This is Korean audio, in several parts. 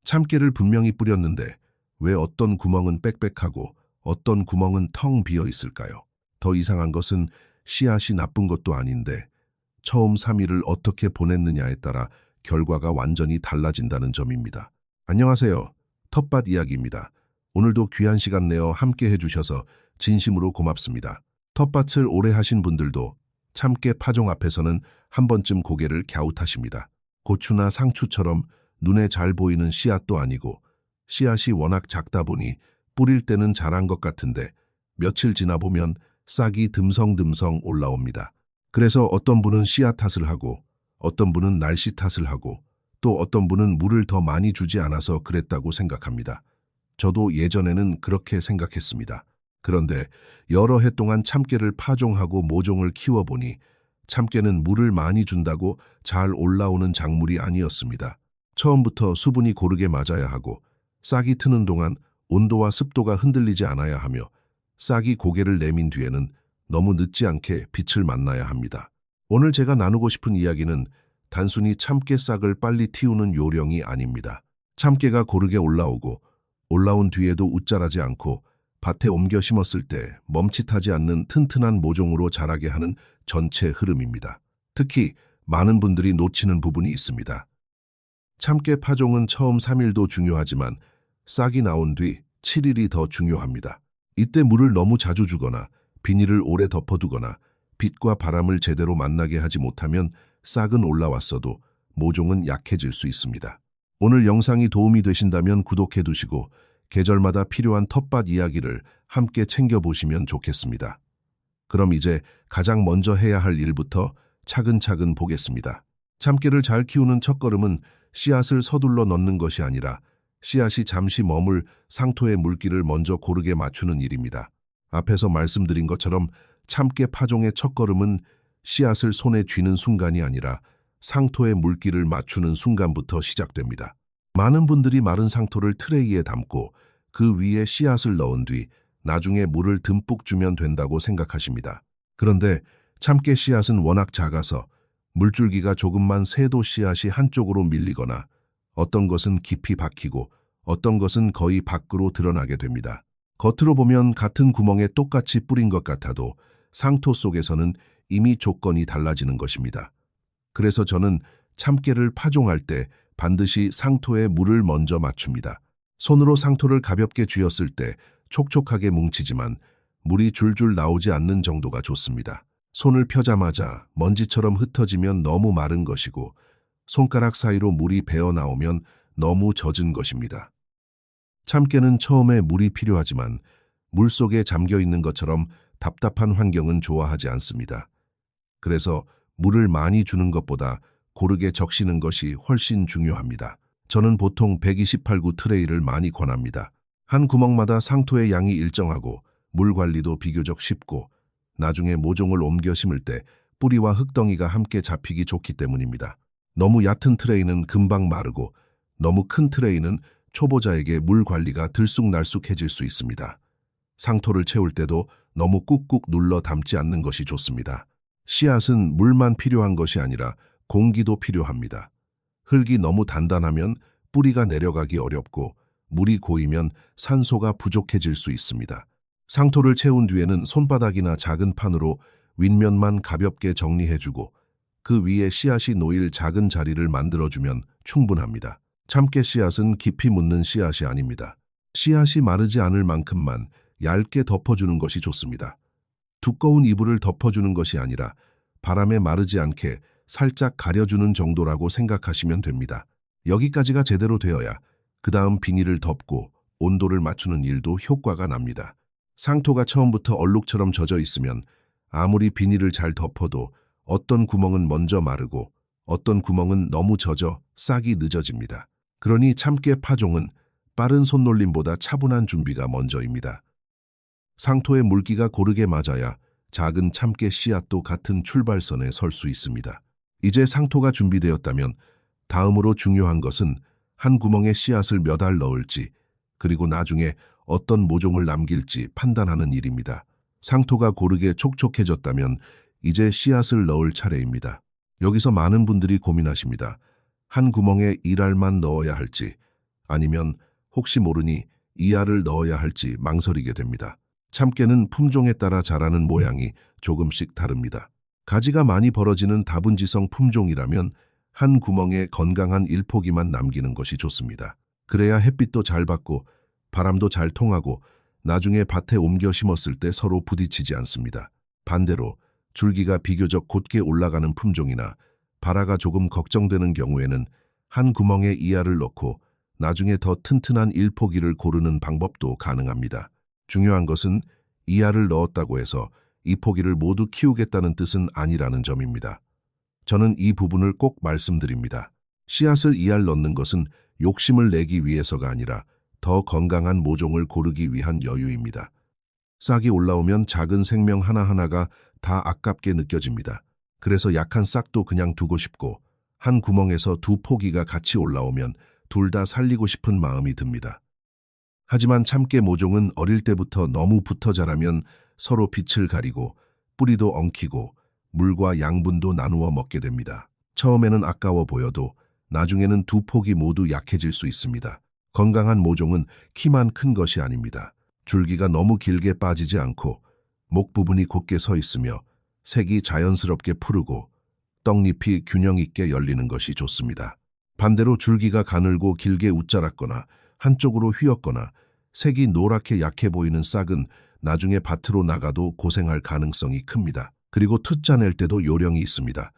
참깨를 분명히 뿌렸는데 왜 어떤 구멍은 빽빽하고 어떤 구멍은 텅 비어 있을까요? 더 이상한 것은 씨앗이 나쁜 것도 아닌데 처음 3일을 어떻게 보냈느냐에 따라 결과가 완전히 달라진다는 점입니다. 안녕하세요. 텃밭 이야기입니다. 오늘도 귀한 시간 내어 함께 해주셔서 진심으로 고맙습니다. 텃밭을 오래 하신 분들도 참깨 파종 앞에서는 한 번쯤 고개를 갸웃하십니다. 고추나 상추처럼 눈에 잘 보이는 씨앗도 아니고 씨앗이 워낙 작다 보니 뿌릴 때는 자란 것 같은데 며칠 지나 보면 싹이 듬성듬성 올라옵니다. 그래서 어떤 분은 씨앗 탓을 하고 어떤 분은 날씨 탓을 하고 또 어떤 분은 물을 더 많이 주지 않아서 그랬다고 생각합니다. 저도 예전에는 그렇게 생각했습니다. 그런데 여러 해 동안 참깨를 파종하고 모종을 키워보니 참깨는 물을 많이 준다고 잘 올라오는 작물이 아니었습니다. 처음부터 수분이 고르게 맞아야 하고 싹이 트는 동안 온도와 습도가 흔들리지 않아야 하며 싹이 고개를 내민 뒤에는 너무 늦지 않게 빛을 만나야 합니다. 오늘 제가 나누고 싶은 이야기는 단순히 참깨 싹을 빨리 틔우는 요령이 아닙니다. 참깨가 고르게 올라오고 올라온 뒤에도 웃자라지 않고 밭에 옮겨 심었을 때 멈칫하지 않는 튼튼한 모종으로 자라게 하는 전체 흐름입니다. 특히 많은 분들이 놓치는 부분이 있습니다. 참깨 파종은 처음 3일도 중요하지만 싹이 나온 뒤 7일이 더 중요합니다. 이때 물을 너무 자주 주거나 비닐을 오래 덮어두거나 빛과 바람을 제대로 만나게 하지 못하면 싹은 올라왔어도 모종은 약해질 수 있습니다. 오늘 영상이 도움이 되신다면 구독해 두시고 계절마다 필요한 텃밭 이야기를 함께 챙겨보시면 좋겠습니다. 그럼 이제 가장 먼저 해야 할 일부터 차근차근 보겠습니다. 참깨를 잘 키우는 첫걸음은 씨앗을 서둘러 넣는 것이 아니라 씨앗이 잠시 머물 상토의 물기를 먼저 고르게 맞추는 일입니다. 앞에서 말씀드린 것처럼 참깨 파종의 첫걸음은 씨앗을 손에 쥐는 순간이 아니라 상토의 물기를 맞추는 순간부터 시작됩니다. 많은 분들이 마른 상토를 트레이에 담고 그 위에 씨앗을 넣은 뒤 나중에 물을 듬뿍 주면 된다고 생각하십니다. 그런데 참깨 씨앗은 워낙 작아서 물줄기가 조금만 새도 씨앗이 한쪽으로 밀리거나 어떤 것은 깊이 박히고 어떤 것은 거의 밖으로 드러나게 됩니다. 겉으로 보면 같은 구멍에 똑같이 뿌린 것 같아도 상토 속에서는 이미 조건이 달라지는 것입니다. 그래서 저는 참깨를 파종할 때 반드시 상토에 물을 먼저 맞춥니다. 손으로 상토를 가볍게 쥐었을 때 촉촉하게 뭉치지만 물이 줄줄 나오지 않는 정도가 좋습니다. 손을 펴자마자 먼지처럼 흩어지면 너무 마른 것이고 손가락 사이로 물이 배어 나오면 너무 젖은 것입니다. 참깨는 처음에 물이 필요하지만 물 속에 잠겨 있는 것처럼 답답한 환경은 좋아하지 않습니다. 그래서 물을 많이 주는 것보다 고르게 적시는 것이 훨씬 중요합니다. 저는 보통 128구 트레이를 많이 권합니다. 한 구멍마다 상토의 양이 일정하고 물 관리도 비교적 쉽고 나중에 모종을 옮겨 심을 때 뿌리와 흙덩이가 함께 잡히기 좋기 때문입니다. 너무 얕은 트레이는 금방 마르고 너무 큰 트레이는 초보자에게 물 관리가 들쑥날쑥해질 수 있습니다. 상토를 채울 때도 너무 꾹꾹 눌러 담지 않는 것이 좋습니다. 씨앗은 물만 필요한 것이 아니라 공기도 필요합니다. 흙이 너무 단단하면 뿌리가 내려가기 어렵고 물이 고이면 산소가 부족해질 수 있습니다. 상토를 채운 뒤에는 손바닥이나 작은 판으로 윗면만 가볍게 정리해주고 그 위에 씨앗이 놓일 작은 자리를 만들어주면 충분합니다. 참깨 씨앗은 깊이 묻는 씨앗이 아닙니다. 씨앗이 마르지 않을 만큼만 얇게 덮어주는 것이 좋습니다. 두꺼운 이불을 덮어주는 것이 아니라 바람에 마르지 않게 살짝 가려주는 정도라고 생각하시면 됩니다. 여기까지가 제대로 되어야 그 다음 비닐을 덮고 온도를 맞추는 일도 효과가 납니다. 상토가 처음부터 얼룩처럼 젖어 있으면 아무리 비닐을 잘 덮어도 어떤 구멍은 먼저 마르고 어떤 구멍은 너무 젖어 싹이 늦어집니다. 그러니 참깨 파종은 빠른 손놀림보다 차분한 준비가 먼저입니다. 상토의 물기가 고르게 맞아야 작은 참깨 씨앗도 같은 출발선에 설 수 있습니다. 이제 상토가 준비되었다면 다음으로 중요한 것은 한 구멍에 씨앗을 몇 알 넣을지 그리고 나중에 어떤 모종을 남길지 판단하는 일입니다. 상토가 고르게 촉촉해졌다면 이제 씨앗을 넣을 차례입니다. 여기서 많은 분들이 고민하십니다. 한 구멍에 1알만 넣어야 할지 아니면 혹시 모르니 이 알을 넣어야 할지 망설이게 됩니다. 참깨는 품종에 따라 자라는 모양이 조금씩 다릅니다. 가지가 많이 벌어지는 다분지성 품종이라면 한 구멍에 건강한 일포기만 남기는 것이 좋습니다. 그래야 햇빛도 잘 받고 바람도 잘 통하고 나중에 밭에 옮겨 심었을 때 서로 부딪히지 않습니다. 반대로 줄기가 비교적 곧게 올라가는 품종이나 발화가 조금 걱정되는 경우에는 한 구멍에 이 알을 넣고 나중에 더 튼튼한 일포기를 고르는 방법도 가능합니다. 중요한 것은 이 알을 넣었다고 해서 이 포기를 모두 키우겠다는 뜻은 아니라는 점입니다. 저는 이 부분을 꼭 말씀드립니다. 씨앗을 이 알 넣는 것은 욕심을 내기 위해서가 아니라 더 건강한 모종을 고르기 위한 여유입니다. 싹이 올라오면 작은 생명 하나하나가 다 아깝게 느껴집니다. 그래서 약한 싹도 그냥 두고 싶고 한 구멍에서 두 포기가 같이 올라오면 둘 다 살리고 싶은 마음이 듭니다. 하지만 참깨 모종은 어릴 때부터 너무 붙어 자라면 서로 빛을 가리고 뿌리도 엉키고 물과 양분도 나누어 먹게 됩니다. 처음에는 아까워 보여도 나중에는 두 폭이 모두 약해질 수 있습니다. 건강한 모종은 키만 큰 것이 아닙니다. 줄기가 너무 길게 빠지지 않고 목 부분이 곧게 서 있으며 색이 자연스럽게 푸르고 떡잎이 균형 있게 열리는 것이 좋습니다. 반대로 줄기가 가늘고 길게 웃자랐거나 한쪽으로 휘었거나 색이 노랗게 약해 보이는 싹은 나중에 밭으로 나가도 고생할 가능성이 큽니다. 그리고 투짜 낼 때도 요령이 있습니다.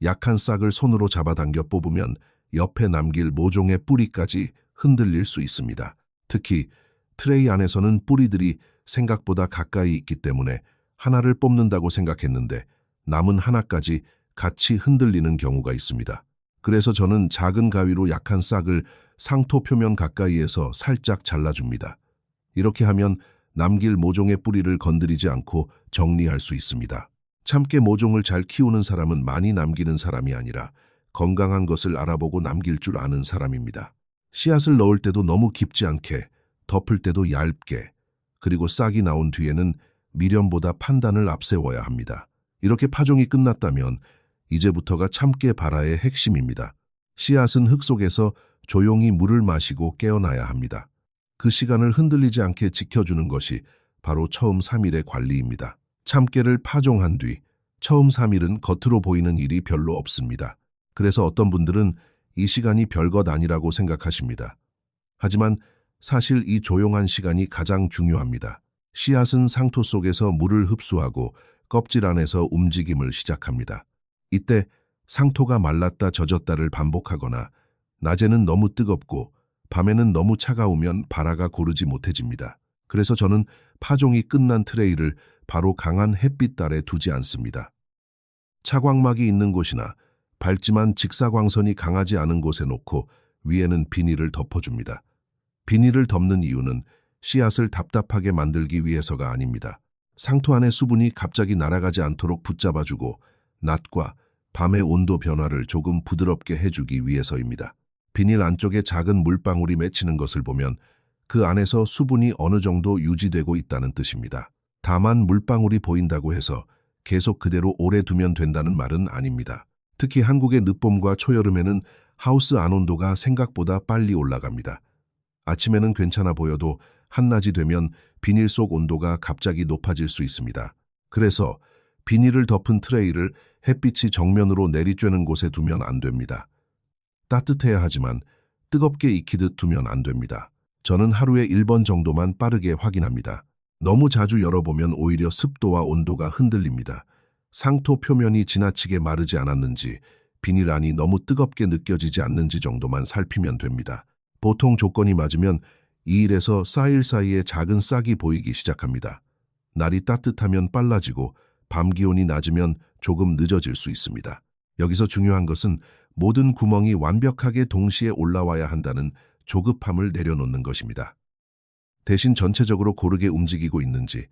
약한 싹을 손으로 잡아당겨 뽑으면 옆에 남길 모종의 뿌리까지 흔들릴 수 있습니다. 특히 트레이 안에서는 뿌리들이 생각보다 가까이 있기 때문에 하나를 뽑는다고 생각했는데 남은 하나까지 같이 흔들리는 경우가 있습니다. 그래서 저는 작은 가위로 약한 싹을 상토 표면 가까이에서 살짝 잘라줍니다. 이렇게 하면 남길 모종의 뿌리를 건드리지 않고 정리할 수 있습니다. 참깨 모종을 잘 키우는 사람은 많이 남기는 사람이 아니라 건강한 것을 알아보고 남길 줄 아는 사람입니다. 씨앗을 넣을 때도 너무 깊지 않게, 덮을 때도 얇게, 그리고 싹이 나온 뒤에는 미련보다 판단을 앞세워야 합니다. 이렇게 파종이 끝났다면 이제부터가 참깨 발화의 핵심입니다. 씨앗은 흙 속에서 조용히 물을 마시고 깨어나야 합니다. 그 시간을 흔들리지 않게 지켜주는 것이 바로 처음 3일의 관리입니다. 참깨를 파종한 뒤 처음 3일은 겉으로 보이는 일이 별로 없습니다. 그래서 어떤 분들은 이 시간이 별것 아니라고 생각하십니다. 하지만 사실 이 조용한 시간이 가장 중요합니다. 씨앗은 상토 속에서 물을 흡수하고 껍질 안에서 움직임을 시작합니다. 이때 상토가 말랐다 젖었다를 반복하거나 낮에는 너무 뜨겁고 밤에는 너무 차가우면 발화가 고르지 못해집니다. 그래서 저는 파종이 끝난 트레이를 바로 강한 햇빛 아래 두지 않습니다. 차광막이 있는 곳이나 밝지만 직사광선이 강하지 않은 곳에 놓고 위에는 비닐을 덮어줍니다. 비닐을 덮는 이유는 씨앗을 답답하게 만들기 위해서가 아닙니다. 상토 안의 수분이 갑자기 날아가지 않도록 붙잡아주고 낮과 밤의 온도 변화를 조금 부드럽게 해주기 위해서입니다. 비닐 안쪽에 작은 물방울이 맺히는 것을 보면 그 안에서 수분이 어느 정도 유지되고 있다는 뜻입니다. 다만 물방울이 보인다고 해서 계속 그대로 오래 두면 된다는 말은 아닙니다. 특히 한국의 늦봄과 초여름에는 하우스 안 온도가 생각보다 빨리 올라갑니다. 아침에는 괜찮아 보여도 한낮이 되면 비닐 속 온도가 갑자기 높아질 수 있습니다. 그래서 비닐을 덮은 트레이를 햇빛이 정면으로 내리쬐는 곳에 두면 안 됩니다. 따뜻해야 하지만 뜨겁게 익히듯 두면 안 됩니다. 저는 하루에 1번 정도만 빠르게 확인합니다. 너무 자주 열어보면 오히려 습도와 온도가 흔들립니다. 상토 표면이 지나치게 마르지 않았는지, 비닐 안이 너무 뜨겁게 느껴지지 않는지 정도만 살피면 됩니다. 보통 조건이 맞으면 2일에서 4일 사이에 작은 싹이 보이기 시작합니다. 날이 따뜻하면 빨라지고 밤 기온이 낮으면 조금 늦어질 수 있습니다. 여기서 중요한 것은 모든 구멍이 완벽하게 동시에 올라와야 한다는 조급함을 내려놓는 것입니다. 대신 전체적으로 고르게 움직이고 있는지,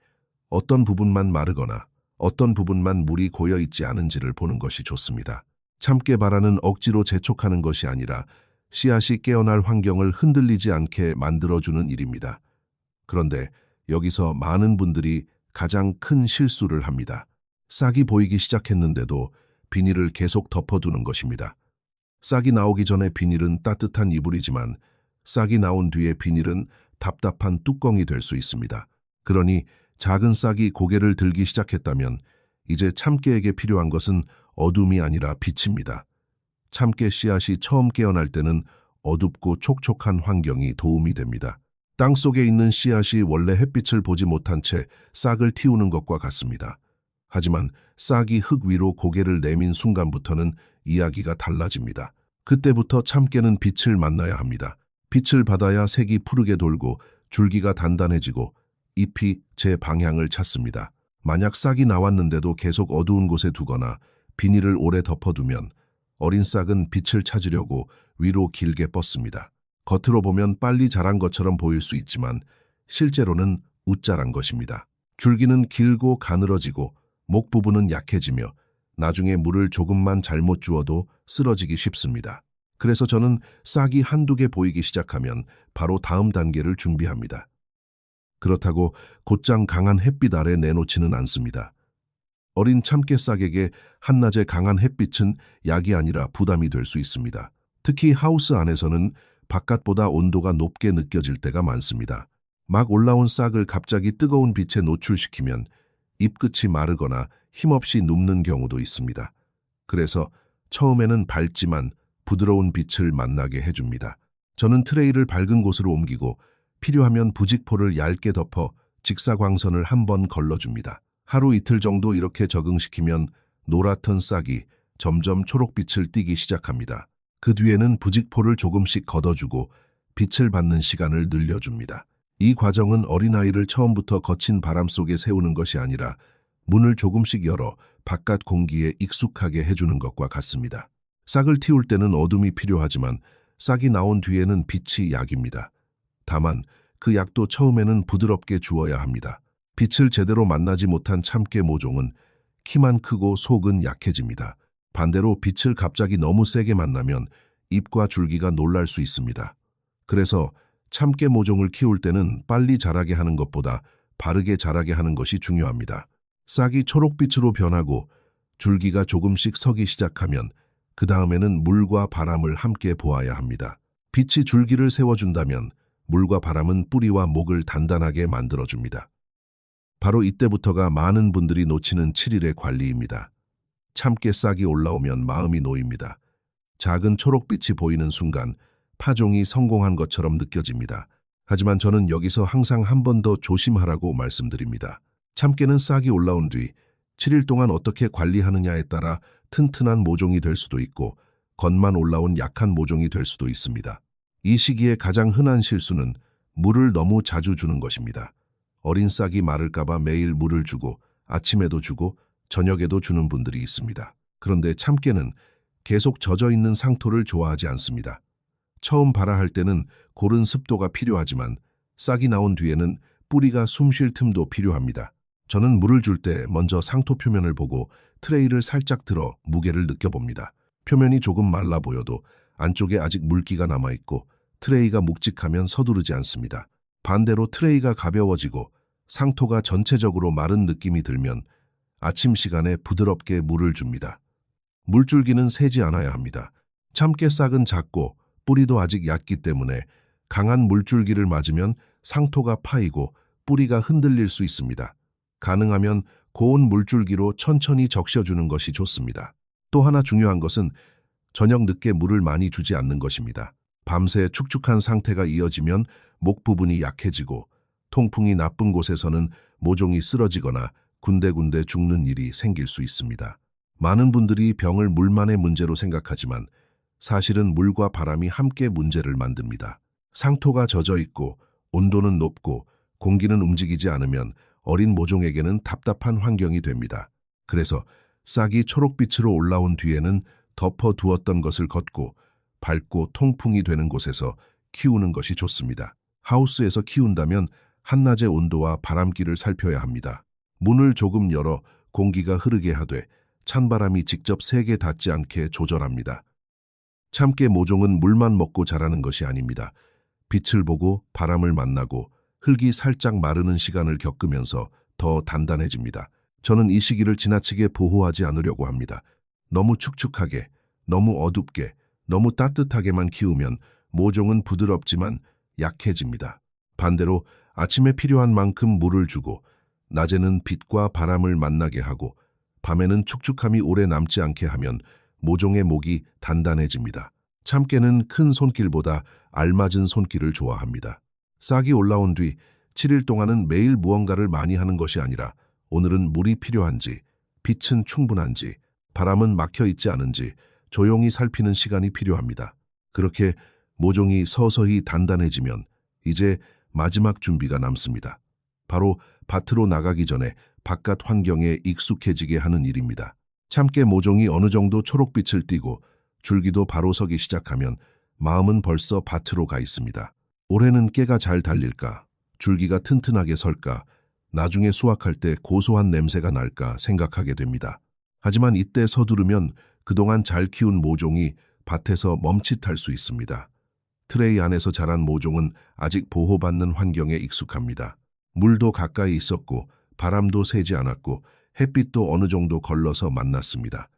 어떤 부분만 마르거나 어떤 부분만 물이 고여 있지 않은지를 보는 것이 좋습니다. 참깨 발화는 억지로 재촉하는 것이 아니라 씨앗이 깨어날 환경을 흔들리지 않게 만들어주는 일입니다. 그런데 여기서 많은 분들이 가장 큰 실수를 합니다. 싹이 보이기 시작했는데도 비닐을 계속 덮어두는 것입니다. 싹이 나오기 전에 비닐은 따뜻한 이불이지만 싹이 나온 뒤의 비닐은 답답한 뚜껑이 될 수 있습니다. 그러니 작은 싹이 고개를 들기 시작했다면 이제 참깨에게 필요한 것은 어둠이 아니라 빛입니다. 참깨 씨앗이 처음 깨어날 때는 어둡고 촉촉한 환경이 도움이 됩니다. 땅 속에 있는 씨앗이 원래 햇빛을 보지 못한 채 싹을 틔우는 것과 같습니다. 하지만 싹이 흙 위로 고개를 내민 순간부터는 이야기가 달라집니다. 그때부터 참깨는 빛을 만나야 합니다. 빛을 받아야 색이 푸르게 돌고 줄기가 단단해지고 잎이 제 방향을 찾습니다. 만약 싹이 나왔는데도 계속 어두운 곳에 두거나 비닐을 오래 덮어두면 어린 싹은 빛을 찾으려고 위로 길게 뻗습니다. 겉으로 보면 빨리 자란 것처럼 보일 수 있지만 실제로는 웃자란 것입니다. 줄기는 길고 가늘어지고 목 부분은 약해지며 나중에 물을 조금만 잘못 주어도 쓰러지기 쉽습니다. 그래서 저는 싹이 한두 개 보이기 시작하면 바로 다음 단계를 준비합니다. 그렇다고 곧장 강한 햇빛 아래 내놓지는 않습니다. 어린 참깨 싹에게 한낮의 강한 햇빛은 약이 아니라 부담이 될 수 있습니다. 특히 하우스 안에서는 바깥보다 온도가 높게 느껴질 때가 많습니다. 막 올라온 싹을 갑자기 뜨거운 빛에 노출시키면 잎끝이 마르거나 힘없이 눕는 경우도 있습니다. 그래서 처음에는 밝지만 부드러운 빛을 만나게 해줍니다. 저는 트레이를 밝은 곳으로 옮기고 필요하면 부직포를 얇게 덮어 직사광선을 한번 걸러줍니다. 하루 이틀 정도 이렇게 적응시키면 노랗던 싹이 점점 초록빛을 띠기 시작합니다. 그 뒤에는 부직포를 조금씩 걷어주고 빛을 받는 시간을 늘려줍니다. 이 과정은 어린아이를 처음부터 거친 바람 속에 세우는 것이 아니라 문을 조금씩 열어 바깥 공기에 익숙하게 해주는 것과 같습니다. 싹을 틔울 때는 어둠이 필요하지만 싹이 나온 뒤에는 빛이 약입니다. 다만 그 약도 처음에는 부드럽게 주어야 합니다. 빛을 제대로 만나지 못한 참깨 모종은 키만 크고 속은 약해집니다. 반대로 빛을 갑자기 너무 세게 만나면 잎과 줄기가 놀랄 수 있습니다. 그래서 참깨 모종을 키울 때는 빨리 자라게 하는 것보다 바르게 자라게 하는 것이 중요합니다. 싹이 초록빛으로 변하고 줄기가 조금씩 서기 시작하면 그 다음에는 물과 바람을 함께 보아야 합니다. 빛이 줄기를 세워준다면 물과 바람은 뿌리와 목을 단단하게 만들어줍니다. 바로 이때부터가 많은 분들이 놓치는 7일의 관리입니다. 참깨 싹이 올라오면 마음이 놓입니다. 작은 초록빛이 보이는 순간 파종이 성공한 것처럼 느껴집니다. 하지만 저는 여기서 항상 한 번 더 조심하라고 말씀드립니다. 참깨는 싹이 올라온 뒤 7일 동안 어떻게 관리하느냐에 따라 튼튼한 모종이 될 수도 있고 겉만 올라온 약한 모종이 될 수도 있습니다. 이 시기에 가장 흔한 실수는 물을 너무 자주 주는 것입니다. 어린 싹이 마를까봐 매일 물을 주고 아침에도 주고 저녁에도 주는 분들이 있습니다. 그런데 참깨는 계속 젖어 있는 상토를 좋아하지 않습니다. 처음 발화할 때는 고른 습도가 필요하지만 싹이 나온 뒤에는 뿌리가 숨 쉴 틈도 필요합니다. 저는 물을 줄 때 먼저 상토 표면을 보고 트레이를 살짝 들어 무게를 느껴봅니다. 표면이 조금 말라 보여도 안쪽에 아직 물기가 남아있고 트레이가 묵직하면 서두르지 않습니다. 반대로 트레이가 가벼워지고 상토가 전체적으로 마른 느낌이 들면 아침 시간에 부드럽게 물을 줍니다. 물줄기는 세지 않아야 합니다. 참깨 싹은 작고 뿌리도 아직 얕기 때문에 강한 물줄기를 맞으면 상토가 파이고 뿌리가 흔들릴 수 있습니다. 가능하면 고온 물줄기로 천천히 적셔주는 것이 좋습니다. 또 하나 중요한 것은 저녁 늦게 물을 많이 주지 않는 것입니다. 밤새 축축한 상태가 이어지면 목 부분이 약해지고 통풍이 나쁜 곳에서는 모종이 쓰러지거나 군데군데 죽는 일이 생길 수 있습니다. 많은 분들이 병을 물만의 문제로 생각하지만 사실은 물과 바람이 함께 문제를 만듭니다. 상토가 젖어 있고 온도는 높고 공기는 움직이지 않으면 어린 모종에게는 답답한 환경이 됩니다. 그래서 싹이 초록빛으로 올라온 뒤에는 덮어두었던 것을 걷고 밝고 통풍이 되는 곳에서 키우는 것이 좋습니다. 하우스에서 키운다면 한낮의 온도와 바람길을 살펴야 합니다. 문을 조금 열어 공기가 흐르게 하되 찬바람이 직접 세게 닿지 않게 조절합니다. 참깨 모종은 물만 먹고 자라는 것이 아닙니다. 빛을 보고 바람을 만나고 흙이 살짝 마르는 시간을 겪으면서 더 단단해집니다. 저는 이 시기를 지나치게 보호하지 않으려고 합니다. 너무 축축하게, 너무 어둡게, 너무 따뜻하게만 키우면 모종은 부드럽지만 약해집니다. 반대로 아침에 필요한 만큼 물을 주고 낮에는 빛과 바람을 만나게 하고 밤에는 축축함이 오래 남지 않게 하면 모종의 목이 단단해집니다. 참깨는 큰 손길보다 알맞은 손길을 좋아합니다. 싹이 올라온 뒤 7일 동안은 매일 무언가를 많이 하는 것이 아니라 오늘은 물이 필요한지, 빛은 충분한지, 바람은 막혀 있지 않은지 조용히 살피는 시간이 필요합니다. 그렇게 모종이 서서히 단단해지면 이제 마지막 준비가 남습니다. 바로 밭으로 나가기 전에 바깥 환경에 익숙해지게 하는 일입니다. 참깨 모종이 어느 정도 초록빛을 띠고 줄기도 바로 서기 시작하면 마음은 벌써 밭으로 가 있습니다. 올해는 깨가 잘 달릴까? 줄기가 튼튼하게 설까? 나중에 수확할 때 고소한 냄새가 날까 생각하게 됩니다. 하지만 이때 서두르면 그동안 잘 키운 모종이 밭에서 멈칫할 수 있습니다. 트레이 안에서 자란 모종은 아직 보호받는 환경에 익숙합니다. 물도 가까이 있었고 바람도 세지 않았고 햇빛도 어느 정도 걸러서 만났습니다.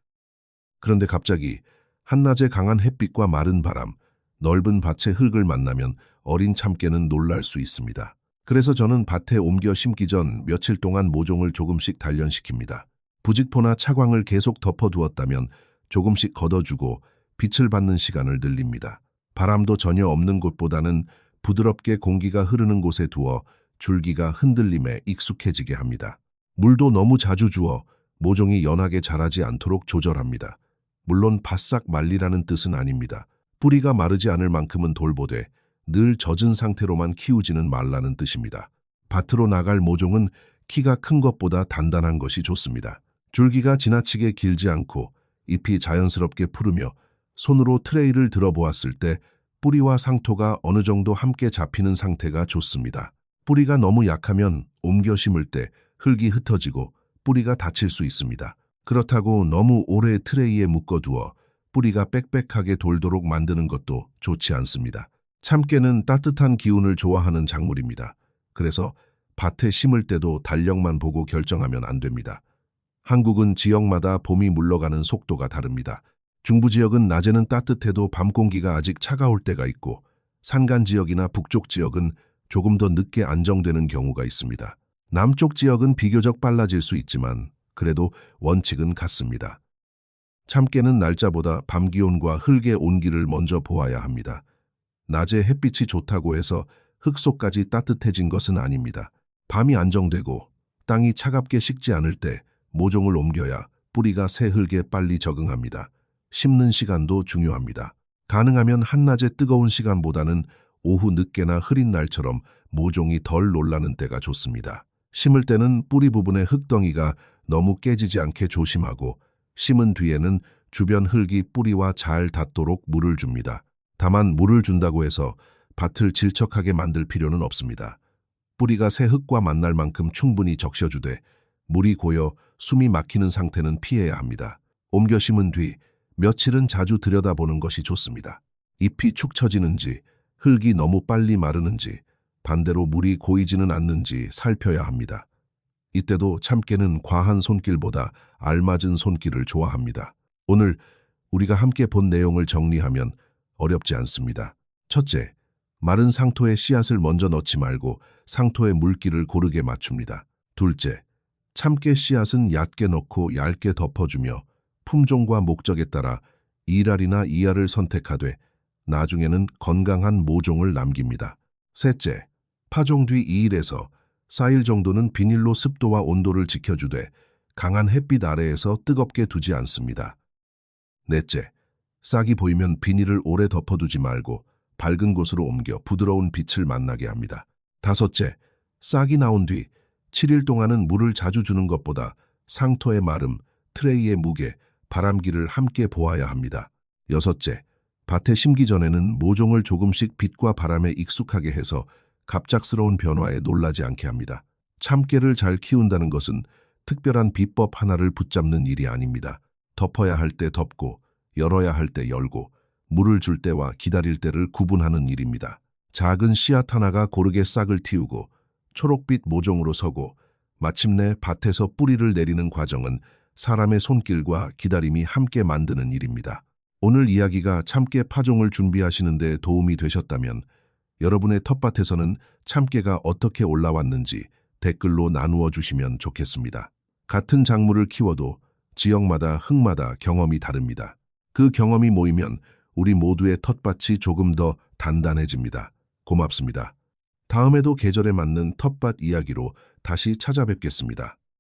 그런데 갑자기 한낮에 강한 햇빛과 마른 바람, 넓은 밭의 흙을 만나면 어린 참깨는 놀랄 수 있습니다. 그래서 저는 밭에 옮겨 심기 전 며칠 동안 모종을 조금씩 단련시킵니다. 부직포나 차광을 계속 덮어두었다면 조금씩 걷어주고 빛을 받는 시간을 늘립니다. 바람도 전혀 없는 곳보다는 부드럽게 공기가 흐르는 곳에 두어 줄기가 흔들림에 익숙해지게 합니다. 물도 너무 자주 주어 모종이 연하게 자라지 않도록 조절합니다. 물론 바싹 말리라는 뜻은 아닙니다. 뿌리가 마르지 않을 만큼은 돌보되 늘 젖은 상태로만 키우지는 말라는 뜻입니다. 밭으로 나갈 모종은 키가 큰 것보다 단단한 것이 좋습니다. 줄기가 지나치게 길지 않고 잎이 자연스럽게 푸르며 손으로 트레이를 들어보았을 때 뿌리와 상토가 어느 정도 함께 잡히는 상태가 좋습니다. 뿌리가 너무 약하면 옮겨 심을 때 흙이 흩어지고 뿌리가 다칠 수 있습니다. 그렇다고 너무 오래 트레이에 묶어두어 뿌리가 빽빽하게 돌도록 만드는 것도 좋지 않습니다. 참깨는 따뜻한 기운을 좋아하는 작물입니다. 그래서 밭에 심을 때도 달력만 보고 결정하면 안 됩니다. 한국은 지역마다 봄이 물러가는 속도가 다릅니다. 중부 지역은 낮에는 따뜻해도 밤 공기가 아직 차가울 때가 있고 산간 지역이나 북쪽 지역은 조금 더 늦게 안정되는 경우가 있습니다. 남쪽 지역은 비교적 빨라질 수 있지만 그래도 원칙은 같습니다. 참깨는 날짜보다 밤 기온과 흙의 온기를 먼저 보아야 합니다. 낮에 햇빛이 좋다고 해서 흙 속까지 따뜻해진 것은 아닙니다. 밤이 안정되고 땅이 차갑게 식지 않을 때 모종을 옮겨야 뿌리가 새 흙에 빨리 적응합니다. 심는 시간도 중요합니다. 가능하면 한낮의 뜨거운 시간보다는 오후 늦게나 흐린 날처럼 모종이 덜 놀라는 때가 좋습니다. 심을 때는 뿌리 부분의 흙덩이가 너무 깨지지 않게 조심하고 심은 뒤에는 주변 흙이 뿌리와 잘 닿도록 물을 줍니다. 다만 물을 준다고 해서 밭을 질척하게 만들 필요는 없습니다. 뿌리가 새 흙과 만날 만큼 충분히 적셔주되 물이 고여 숨이 막히는 상태는 피해야 합니다. 옮겨 심은 뒤 며칠은 자주 들여다보는 것이 좋습니다. 잎이 축 처지는지, 흙이 너무 빨리 마르는지, 반대로 물이 고이지는 않는지 살펴야 합니다. 이때도 참깨는 과한 손길보다 알맞은 손길을 좋아합니다. 오늘 우리가 함께 본 내용을 정리하면 어렵지 않습니다. 첫째, 마른 상토에 씨앗을 먼저 넣지 말고 상토의 물기를 고르게 맞춥니다. 둘째, 참깨 씨앗은 얕게 넣고 얇게 덮어주며 품종과 목적에 따라 1알이나 2알을 선택하되 나중에는 건강한 모종을 남깁니다. 셋째, 파종 뒤 2일에서 4일 정도는 비닐로 습도와 온도를 지켜주되 강한 햇빛 아래에서 뜨겁게 두지 않습니다. 넷째, 싹이 보이면 비닐을 오래 덮어두지 말고 밝은 곳으로 옮겨 부드러운 빛을 만나게 합니다. 다섯째, 싹이 나온 뒤 7일 동안은 물을 자주 주는 것보다 상토의 마름, 트레이의 무게, 바람기를 함께 보아야 합니다. 여섯째, 밭에 심기 전에는 모종을 조금씩 빛과 바람에 익숙하게 해서 갑작스러운 변화에 놀라지 않게 합니다. 참깨를 잘 키운다는 것은 특별한 비법 하나를 붙잡는 일이 아닙니다. 덮어야 할 때 덮고 열어야 할 때 열고 물을 줄 때와 기다릴 때를 구분하는 일입니다. 작은 씨앗 하나가 고르게 싹을 틔우고 초록빛 모종으로 서고 마침내 밭에서 뿌리를 내리는 과정은 사람의 손길과 기다림이 함께 만드는 일입니다. 오늘 이야기가 참깨 파종을 준비하시는 데 도움이 되셨다면 여러분의 텃밭에서는 참깨가 어떻게 올라왔는지 댓글로 나누어 주시면 좋겠습니다. 같은 작물을 키워도 지역마다 흙마다 경험이 다릅니다. 그 경험이 모이면 우리 모두의 텃밭이 조금 더 단단해집니다. 고맙습니다. 다음에도 계절에 맞는 텃밭 이야기로 다시 찾아뵙겠습니다.